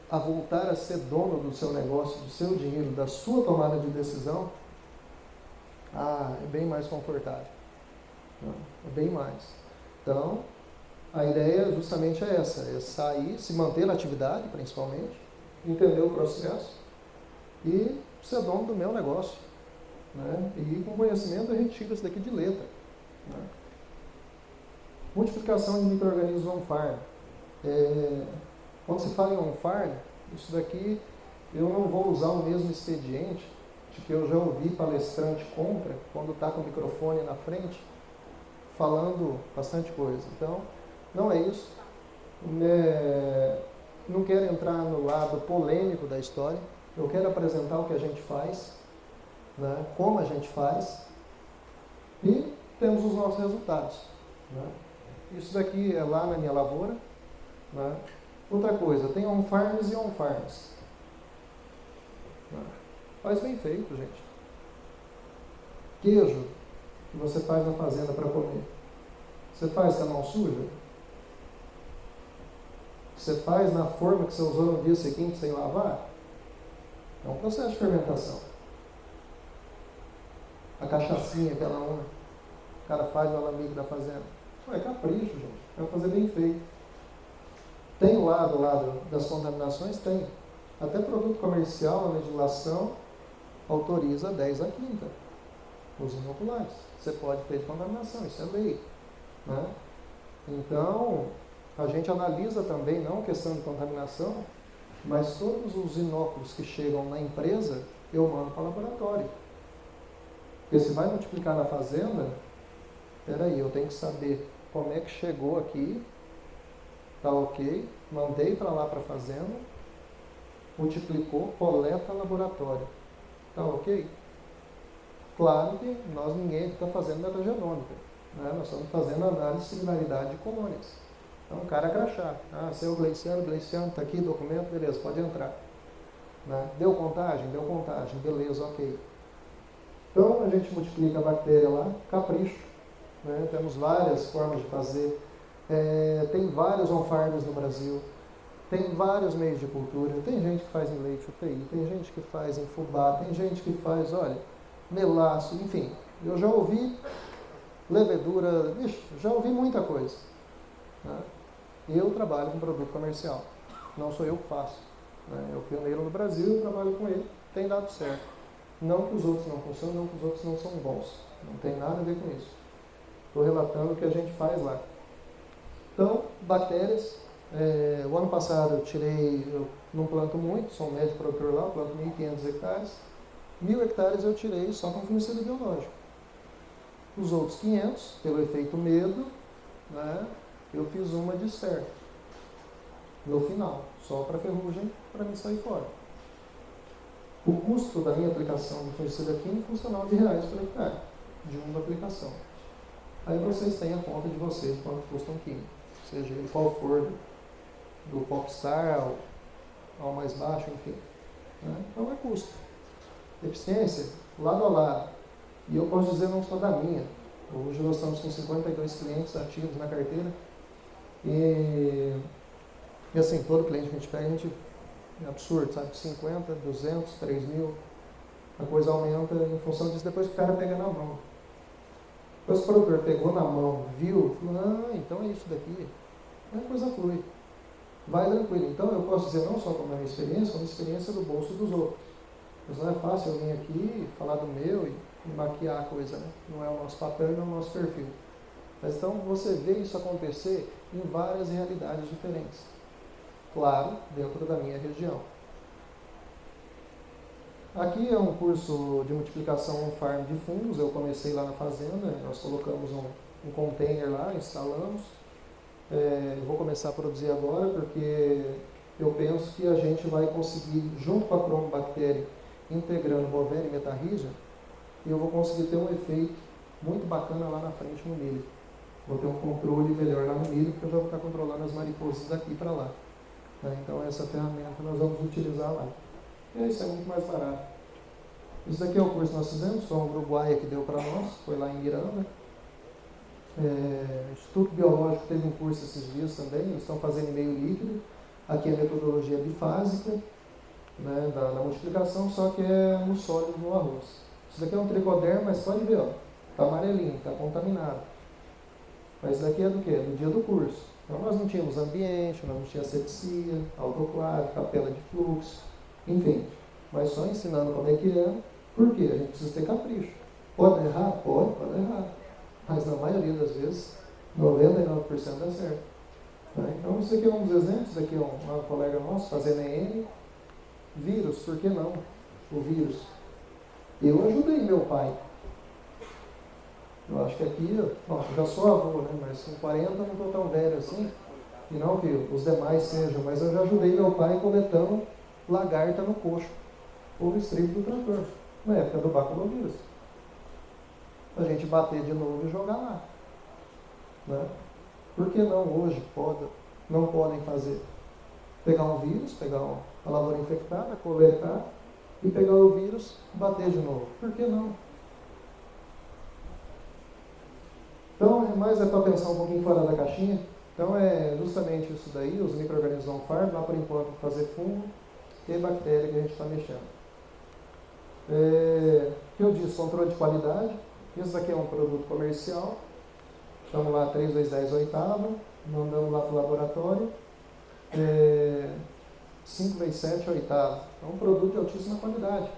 voltar a ser dono do seu negócio, do seu dinheiro, da sua tomada de decisão, é bem mais confortável. É bem mais. Então, a ideia justamente é essa, é sair, se manter na atividade, principalmente, entender o processo e ser dono do meu negócio. Né? E com conhecimento a gente tira isso daqui de letra. Né? Multiplicação de micro-organismos on-farm. Quando se fala em on-farm, isso daqui eu não vou usar o mesmo expediente de que eu já ouvi palestrante contra, quando está com o microfone na frente, falando bastante coisa. Então, não é isso. Não quero entrar no lado polêmico da história. Eu quero apresentar o que a gente faz, né, como a gente faz, e temos os nossos resultados. Né? Isso daqui é lá na minha lavoura. Né? Outra coisa, tem on-farms e on-farms. Né? Faz bem feito, gente. Queijo que você faz na fazenda para comer, você faz com a mão suja? Você faz na forma que você usou no dia seguinte sem lavar? É um processo de fermentação. A cachaçinha, aquela uma, o cara faz no alambique da fazenda. É capricho, gente. É fazer bem feito. Tem o lado das contaminações? Tem. Até produto comercial, a legislação autoriza 10 a quinta. Os inoculares. Você pode ter contaminação, isso é lei. Né? Então, a gente analisa também, não questão de contaminação, mas todos os inóculos que chegam na empresa, eu mando para o laboratório. Porque se vai multiplicar na fazenda, peraí, eu tenho que saber como é que chegou aqui, tá ok, mandei para lá para a fazenda, multiplicou, coleta laboratório, tá ok? Claro que ninguém está fazendo metagenômica, né? Nós estamos fazendo análise de similaridade de colônias. Então o cara é crachá, seu Gleiciano está aqui, documento, beleza, pode entrar. Né? Deu contagem, beleza, ok. Então a gente multiplica a bactéria lá, capricho. Né? Temos várias formas de fazer. Tem vários on-farms no Brasil. Tem vários meios de cultura. Tem gente que faz em leite UTI, tem gente que faz em fubá, tem gente que faz, melaço, enfim. Eu já ouvi levedura, já ouvi muita coisa. Né? Eu trabalho com produto comercial. Não sou eu que faço. Né? Eu pioneiro no Brasil, eu trabalho com ele, tem dado certo. Não que os outros não funcionam, não que os outros não são bons. Não tem nada a ver com isso. Estou relatando o que a gente faz lá. Então, bactérias. O ano passado eu não planto muito, sou um médico produtor lá, planto 1.500 hectares. 1.000 hectares eu tirei só com fungicida biológico. Os outros 500, pelo efeito medo, né, eu fiz uma de certo. No final, só para ferrugem, para mim sair fora. O custo da minha aplicação de fungicida químico custa R$9 por hectare, de uma aplicação. Aí vocês têm a conta de vocês quanto custa um químico, seja ele qual for, do Popstar ao mais baixo, enfim. Né? Então é custo. Eficiência, lado a lado. E eu posso dizer não só da minha, Hoje nós estamos com 52 clientes ativos na carteira. E assim, todo cliente que a gente pega, é absurdo, sabe? 50, 200, 3 mil. A coisa aumenta em função disso depois que o cara pega na mão. Depois que o produtor pegou na mão, viu, falou, então é isso daqui. Aí a coisa flui. Vai tranquilo. Então eu posso dizer não só como a minha experiência, como a experiência do bolso dos outros. Mas não é fácil eu vir aqui falar do meu e maquiar a coisa, né? Não é o nosso papel e não é o nosso perfil. Mas então você vê isso acontecer em várias realidades diferentes. Claro, dentro da minha região. Aqui é um curso de multiplicação on-farm de fungos. Eu comecei lá na fazenda, nós colocamos um container lá, instalamos. Vou começar a produzir agora porque eu penso que a gente vai conseguir, junto com a cromobactéria, integrando Bovera e Metarrhiza, eu vou conseguir ter um efeito muito bacana lá na frente no milho. Vou ter um controle melhor lá no milho, porque eu já vou estar controlando as mariposas daqui para lá. Então essa ferramenta nós vamos utilizar lá. E isso é muito mais barato. Isso daqui é o curso que nós fizemos, foi um uruguaia que deu para nós, foi lá em Miranda. Instituto Biológico teve um curso esses dias também, eles estão fazendo em meio líquido. Aqui é a metodologia bifásica, né, da multiplicação, só que é no sólido no arroz. Isso daqui é um tricoderma, mas pode ver, está amarelinho, está contaminado. Mas isso daqui é do quê? Do dia do curso. Então nós não tínhamos ambiente, nós não tínhamos asepsia, autoclave, capela de fluxo, enfim. Mas só ensinando como é que é, porque a gente precisa ter capricho. Pode errar? Pode errar. Mas na maioria das vezes, 99% dá certo. Então isso aqui é um dos exemplos, isso aqui é um colega nosso fazendo EM. Vírus, por que não? O vírus. Eu ajudei meu pai. Eu acho que aqui, já sou avô, né? Mas com 40 não estou tão velho assim. E não que os demais sejam, mas eu já ajudei meu pai coletando lagarta no coxo, ou no estribo do trator, na época do baculovírus. A gente bater de novo e jogar lá. Né? Por que não hoje não podem fazer? Pegar um vírus, pegar uma lavoura infectada, coletar e pegar o vírus e bater de novo. Por que não? Então, mais é para pensar um pouquinho fora da caixinha. Então, é justamente isso daí, os micro-organismos on-farm, lá por enquanto fazer fungo e bactéria que a gente está mexendo. O que eu disse? Controle de qualidade. Isso daqui é um produto comercial. Estamos lá 3 vezes 10 oitavo, mandamos lá para o laboratório. 5 vezes 7 oitavo. É um produto de altíssima qualidade.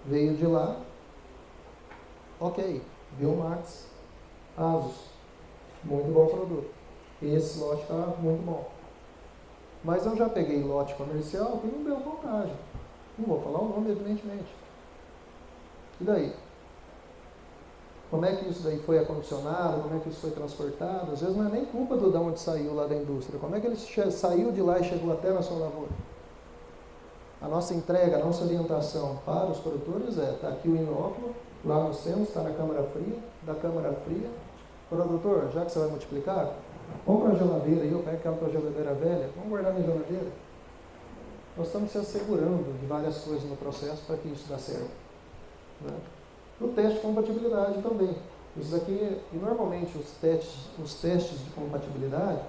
Veio de lá. Ok. Biomax. Asus. Muito bom produto. Esse lote está muito bom. Mas eu já peguei lote comercial que não deu contagem. Não vou falar o nome, evidentemente. E daí? Como é que isso daí foi acondicionado? Como é que isso foi transportado? Às vezes não é nem culpa de onde saiu lá da indústria. Como é que ele saiu de lá e chegou até na sua lavoura? A nossa entrega, a nossa orientação para os produtores está aqui o inóculo, lá nós temos, está na câmara fria, da câmara fria. Produtor, já que você vai multiplicar, compra uma geladeira aí, eu pego aquela tua geladeira velha, vamos guardar na geladeira. Nós estamos se assegurando de várias coisas no processo para que isso dê certo. Né? O teste de compatibilidade também. Isso daqui, e normalmente os testes de compatibilidade,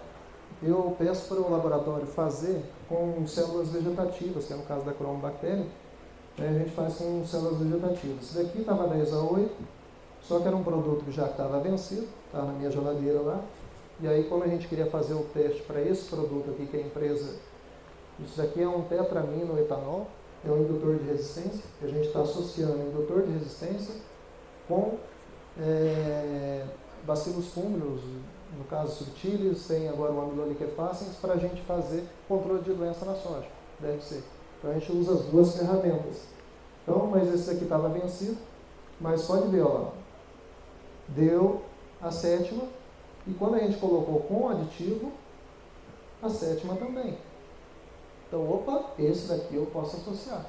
eu peço para o laboratório fazer com células vegetativas, que é no caso da cromobactéria, a gente faz com células vegetativas. Esse daqui estava 10 a 8, só que era um produto que já estava vencido, estava na minha geladeira lá. E aí, quando a gente queria fazer o teste para esse produto aqui, que a empresa, isso daqui é um tetramino etanol, é um indutor de resistência, que a gente está associando indutor de resistência com bacilos fúmios, no caso subtilis, tem agora o amiloliquefaciens, para a gente fazer controle de doença na soja, deve ser. Então a gente usa as duas ferramentas. Então, mas esse aqui estava vencido, mas pode ver, ó, deu a sétima, e quando a gente colocou com aditivo, a sétima também. Então, opa, esse daqui eu posso associar.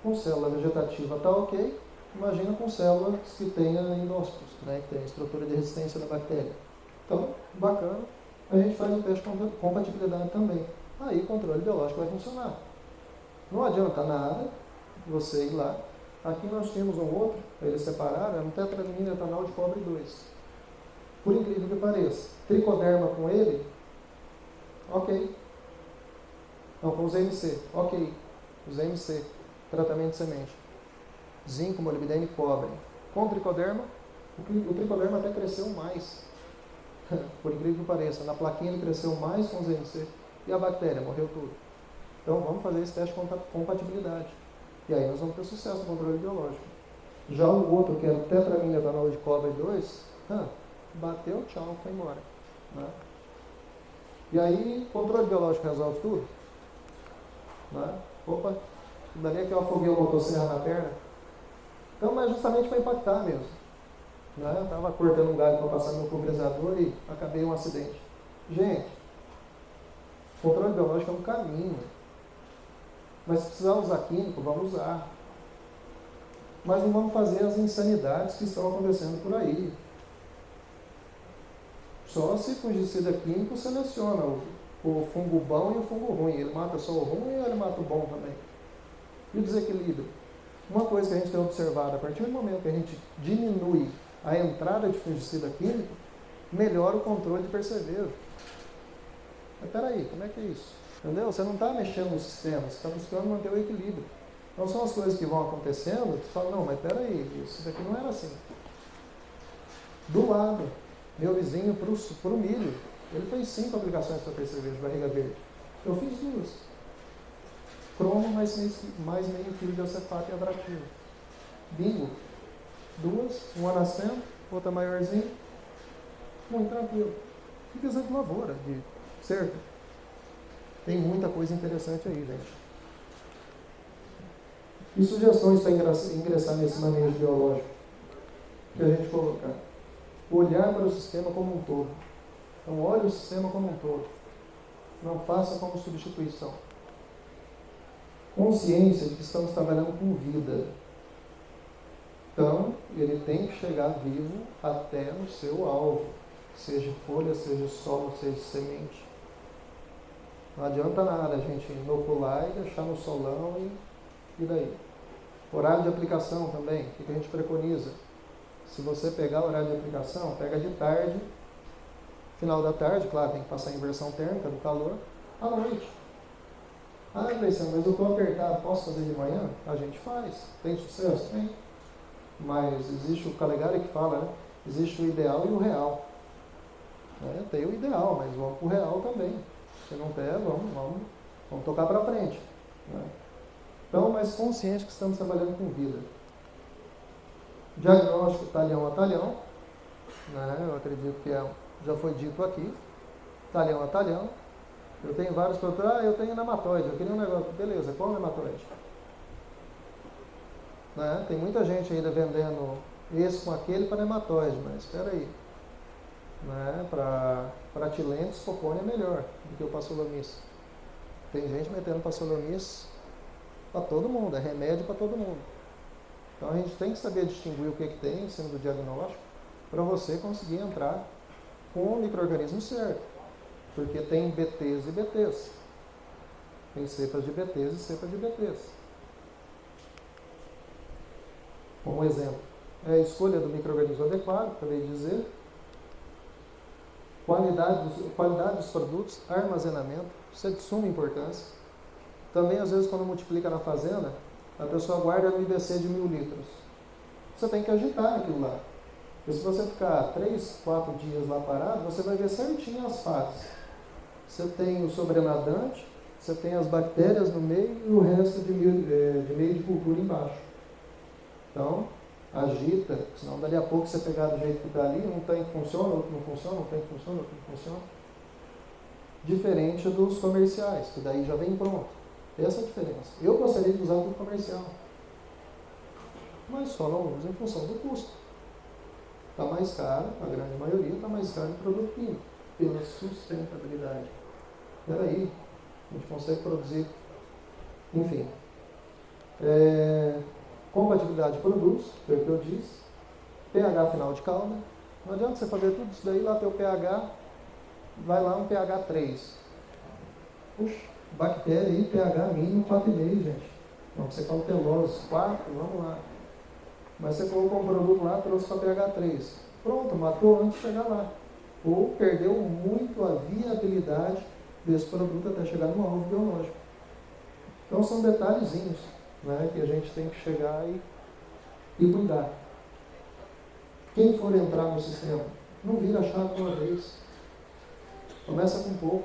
Com célula vegetativa está ok, imagina com células que tenha endócitos, né, que tenha estrutura de resistência da bactéria. Então, bacana, a gente faz o teste de compatibilidade também. Aí o controle biológico vai funcionar. Não adianta nada você ir lá. Aqui nós tínhamos um outro, para eles separarem, era um tetramina etanol de cobre 2. Por incrível que pareça. Tricoderma com ele, ok. Não, com os MC, ok. Os MC, tratamento de semente. Zinco, molibdênio e cobre. Com o tricoderma, o tricoderma até cresceu mais. Por incrível que pareça, na plaquinha ele cresceu mais com os MC. E a bactéria, morreu tudo. Então vamos fazer esse teste de compatibilidade. E aí nós vamos ter sucesso no controle biológico. Já o outro, que era o tetramina etanol de cobre 2, bateu, tchau, foi embora. Né? E aí, controle biológico resolve tudo. Né? Opa, dali é que eu afoguei o motosserra na perna. Então, mas justamente para impactar mesmo. Né? Eu estava cortando um galho para passar no meu pulverizador e acabei um acidente. Gente, controle biológico é um caminho. Mas se precisar usar químico, vamos usar. Mas não vamos fazer as insanidades que estão acontecendo por aí. Só se fungicida químico seleciona o fungo bom e o fungo ruim. Ele mata só o ruim ou ele mata o bom também? E o desequilíbrio? Uma coisa que a gente tem observado, a partir do momento que a gente diminui a entrada de fungicida químico, melhora o controle de percevejo. Mas peraí, como é que é isso? Entendeu? Você não está mexendo no sistema, você está buscando manter o equilíbrio. Então são as coisas que vão acontecendo, você fala, não, mas peraí, isso daqui não era assim. Do lado, meu vizinho para o milho, ele fez 5 aplicações para percevejo de barriga verde. Eu fiz 2. Cromo mais meio quilo de acefato e atrativo. Bingo. 2, uma nascendo, outra maiorzinha. Muito tranquilo. E fiz de lavoura, certo? Tem muita coisa interessante aí, gente. E sugestões para ingressar nesse manejo biológico que a gente colocar? Olhar para o sistema como um todo. Então, olhe o sistema como um todo. Não faça como substituição. Consciência de que estamos trabalhando com vida. Então, ele tem que chegar vivo até no seu alvo. Seja folha, seja solo, seja semente. Não adianta nada a gente inocular e deixar no solão e daí. Horário de aplicação também, o que a gente preconiza? Se você pegar o horário de aplicação, pega de tarde, final da tarde, claro, tem que passar a inversão térmica do calor, à noite. Ah, Gleiciano, mas eu estou apertado, posso fazer de manhã? A gente faz. Tem sucesso? Tem. Mas existe o Calegari que fala, né? Existe o ideal e o real. Tem o ideal, mas vamos para o real também. Se não der, vamos tocar para frente. Né? Então, mas consciente que estamos trabalhando com vida. Diagnóstico talhão a talhão. Né? Eu acredito que já foi dito aqui. Talhão a talhão. Eu tenho vários produtos. Eu tenho nematóide. Eu queria um negócio. Beleza, qual nematóide? Né? Tem muita gente ainda vendendo esse com aquele para nematóide, mas espera aí. Né? Para tilentes, copone é melhor do que o Pasolamiss. Tem gente metendo Pasolamiss para todo mundo, é remédio para todo mundo. Então a gente tem que saber distinguir o que tem em cima do diagnóstico para você conseguir entrar com o micro-organismo certo. Porque tem BTs e BTs. Tem cepas de BTs e cepas de BTs. Um exemplo é a escolha do micro-organismo adequado, acabei de dizer. Qualidade dos produtos, armazenamento, isso é de suma importância. Também, às vezes, quando multiplica na fazenda, a pessoa guarda no IBC de 1000 litros. Você tem que agitar aquilo lá. Porque se você ficar 3, 4 dias lá parado, você vai ver certinho as fases. Você tem o sobrenadante, você tem as bactérias no meio e o resto de meio de cultura embaixo. Então, agita, senão dali a pouco você pegar do jeito que está ali, um tanque funciona, outro não funciona, um tanque funciona, outro não funciona. Diferente dos comerciais, que daí já vem pronto. Essa é a diferença. Eu gostaria de usar tudo comercial, mas só não uso em função do custo. Está mais caro, a grande maioria está mais caro em produto químico, pela sustentabilidade. Peraí, a gente consegue produzir, enfim. Compatibilidade de produtos, foi o que eu disse. pH final de calda. Não adianta você fazer tudo isso daí, lá teu pH, vai lá um pH 3. Puxa, bactéria aí, pH mínimo 4,5, gente. Vamos ser cautelosos. 4, vamos lá. Mas você colocou um produto lá, trouxe para pH3. Pronto, matou antes de chegar lá. Ou perdeu muito a viabilidade desse produto até chegar no alvo biológico. Então são detalhezinhos, né, que a gente tem que chegar e cuidar. Quem for entrar no sistema, não vira a chave de uma vez. Começa com pouco.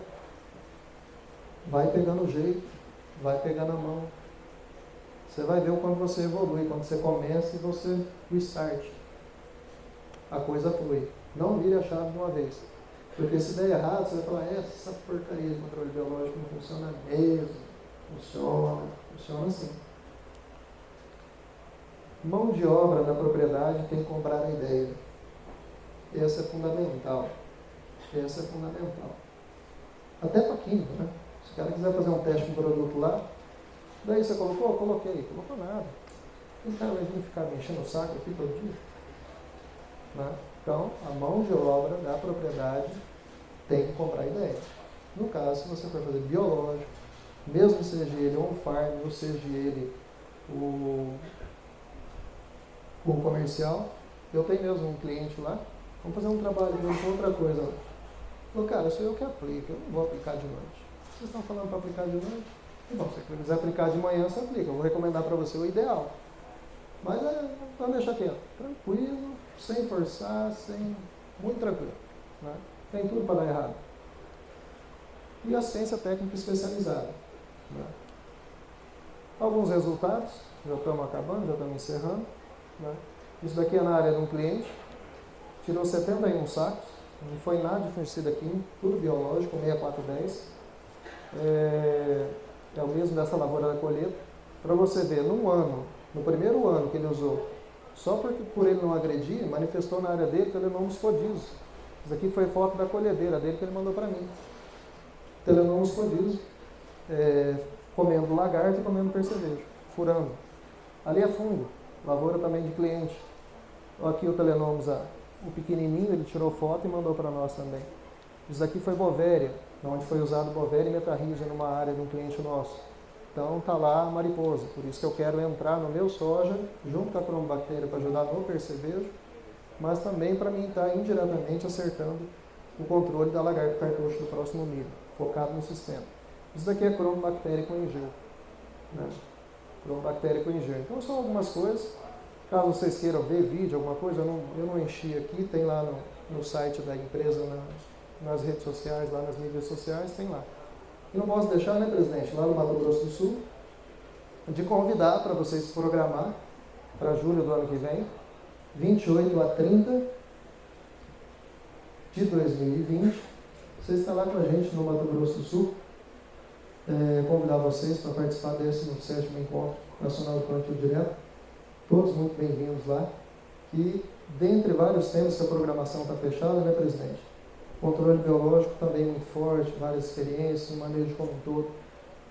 Vai pegando o jeito, vai pegando a mão. Você vai ver o quanto você evolui, quando você começa e você o start. A coisa flui. Não vire a chave de uma vez. Porque se der errado, você vai falar, essa porcaria de controle biológico não funciona mesmo. Funciona assim. Mão de obra da propriedade tem que comprar a ideia. Essa é fundamental. Até para química, né? Se o cara quiser fazer um teste com produto lá, daí você colocou? Coloquei. Colocou nada. O cara vai vir ficar me enchendo o saco aqui todo dia. Né? Então, a mão de obra da propriedade tem que comprar ideia. No caso, se você for fazer biológico, mesmo seja ele um farm, ou seja ele o comercial, eu tenho mesmo um cliente lá, vamos fazer um trabalho com outra coisa. Falou, cara, sou eu que aplico, eu não vou aplicar de noite. Vocês estão falando para aplicar de noite? Bom, se você quiser aplicar de manhã, você aplica. Eu vou recomendar para você o ideal. Mas vamos deixar aqui, ó, tranquilo, sem forçar, muito tranquilo. Né? Tem tudo para dar errado. E assistência técnica especializada. Né? Alguns resultados, já estamos acabando, já estamos encerrando. Né? Isso daqui é na área de um cliente, tirou 71 sacos, não foi nada de fungicida químico, tudo biológico, 6410. É o mesmo dessa lavoura da colheita. Para você ver, no primeiro ano que ele usou, só por ele não agredir, manifestou na área dele Telenomus podius. Isso aqui foi foto da colhedeira dele que ele mandou para mim. Telenomus podius, comendo lagarto e comendo percevejo, furando. Ali é fungo, lavoura também de cliente. Aqui o Telenomus, o pequenininho, ele tirou foto e mandou para nós também. Isso aqui foi Bovéria, onde foi usado Bovéria e Metarrhiza numa área de um cliente nosso. Então está lá a mariposa, por isso que eu quero entrar no meu soja, junto com a cromobactéria para ajudar no percevejo, mas também para mim estar indiretamente acertando o controle da lagarta cartucho do próximo milho, focado no sistema. Isso daqui é cromobactéria com engel. Né? Cromobactéria com engel. Então são algumas coisas, caso vocês queiram ver vídeo, alguma coisa, eu não enchi aqui, tem lá no site da empresa, nas redes sociais, lá nas mídias sociais, tem lá. E não posso deixar, né, presidente, lá no Mato Grosso do Sul, de convidar para vocês se programar para julho do ano que vem, 28 a 30 de 2020. Vocês estão lá com a gente no Mato Grosso do Sul. Convidar vocês para participar desse 7º Encontro Nacional do Plantio Direto. Todos muito bem-vindos lá. E, dentre vários temas que a programação está fechada, né, presidente? Controle biológico também muito forte, várias experiências, o manejo como um todo,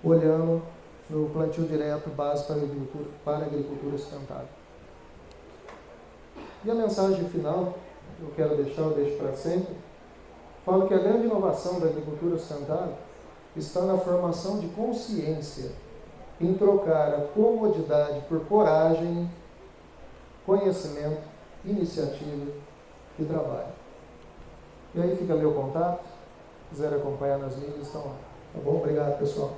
olhando no plantio direto, base para a agricultura sustentável. E a mensagem final, eu deixo para sempre, falo que a grande inovação da agricultura sustentável está na formação de consciência, em trocar a comodidade por coragem, conhecimento, iniciativa e trabalho. E aí fica meu contato, se quiser acompanhar nas mídias, estão lá. Tá bom? Obrigado, pessoal.